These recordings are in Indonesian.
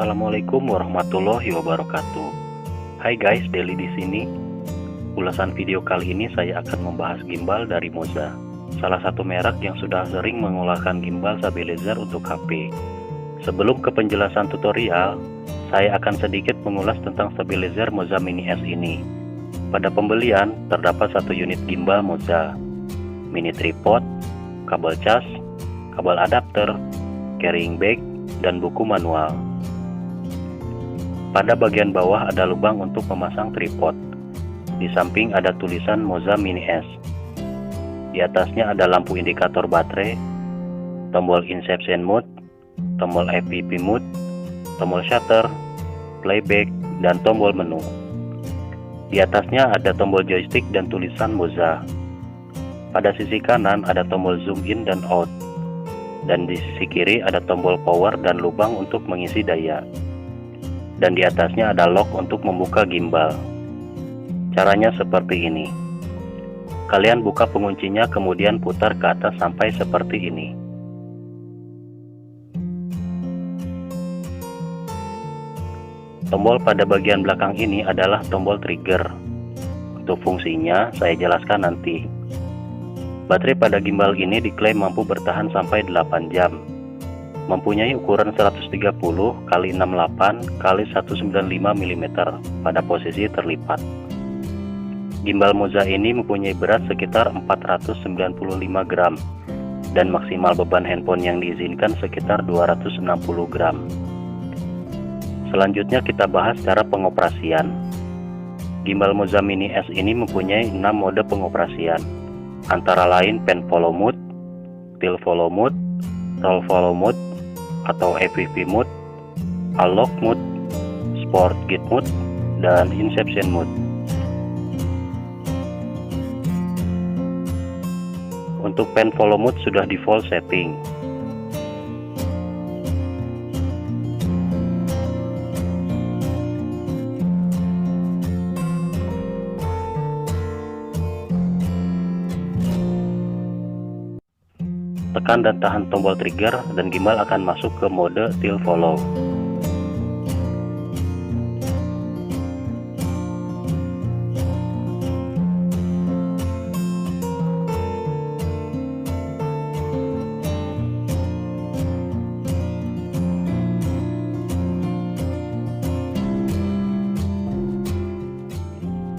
Assalamualaikum warahmatullahi wabarakatuh. Hai guys, Deli di sini. Ulasan video kali ini saya akan membahas gimbal dari Moza, salah satu merek yang sudah sering mengeluarkan gimbal stabilizer untuk HP. Sebelum ke penjelasan tutorial, saya akan sedikit mengulas tentang stabilizer Moza Mini S ini. Pada pembelian terdapat satu unit gimbal Moza, mini tripod, kabel cas, kabel adapter, carrying bag, dan buku manual. Pada bagian bawah ada lubang untuk memasang tripod. Di samping ada tulisan Moza Mini S. Di atasnya ada lampu indikator baterai, tombol inception mode, tombol FPV mode, tombol shutter, playback, dan tombol menu. Di atasnya ada tombol joystick dan tulisan Moza. Pada sisi kanan ada tombol zoom in dan out. Dan di sisi kiri ada tombol power dan lubang untuk mengisi daya. Dan di atasnya ada lock untuk membuka gimbal. Caranya seperti ini. Kalian buka penguncinya kemudian putar ke atas sampai seperti ini. Tombol pada bagian belakang ini adalah tombol trigger. Untuk fungsinya saya jelaskan nanti. Baterai pada gimbal ini diklaim mampu bertahan sampai 8 jam. Mempunyai ukuran 130 x 68 x 195 mm pada posisi terlipat. Gimbal Moza ini mempunyai berat sekitar 495 gram dan maksimal beban handphone yang diizinkan sekitar 260 gram. Selanjutnya kita bahas cara pengoperasian. Gimbal Moza Mini S ini mempunyai 6 mode pengoperasian, antara lain pen follow mode, tilt follow mode, roll follow mode atau FPV mode, unlock mode, sport gate mode, dan inception mode. Untuk pen follow mode sudah default setting. Tekan dan tahan tombol trigger dan gimbal akan masuk ke mode tilt follow.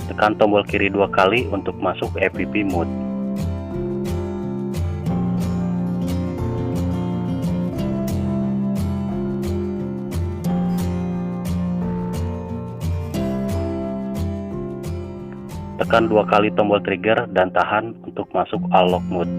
Tekan tombol kiri 2 kali untuk masuk ke FPV mode. Tekan 2 kali tombol trigger dan tahan untuk masuk unlock mode.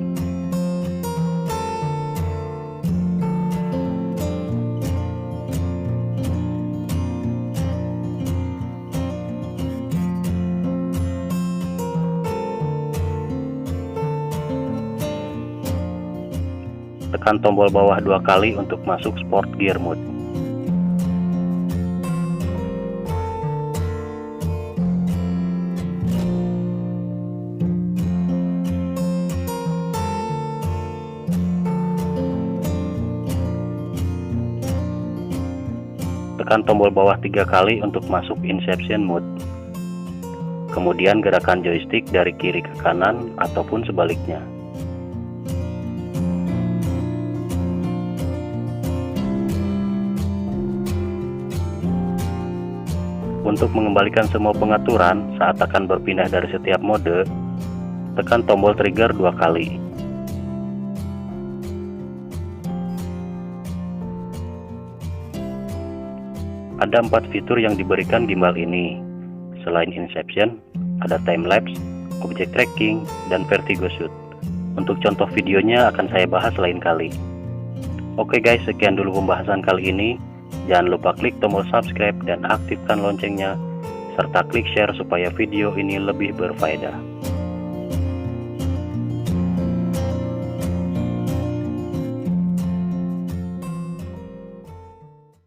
Tekan tombol bawah 2 kali untuk masuk sport gear mode. Tekan tombol bawah 3 kali untuk masuk inception mode. Kemudian gerakan joystick dari kiri ke kanan ataupun sebaliknya. Untuk mengembalikan semua pengaturan saat akan berpindah dari setiap mode, tekan tombol trigger 2 kali. Ada 4 fitur yang diberikan gimbal ini. Selain inception, ada time lapse, object tracking, dan vertigo shoot. Untuk contoh videonya akan saya bahas lain kali. Oke guys, sekian dulu pembahasan kali ini. Jangan lupa klik tombol subscribe dan aktifkan loncengnya, serta klik share supaya video ini lebih berfaedah.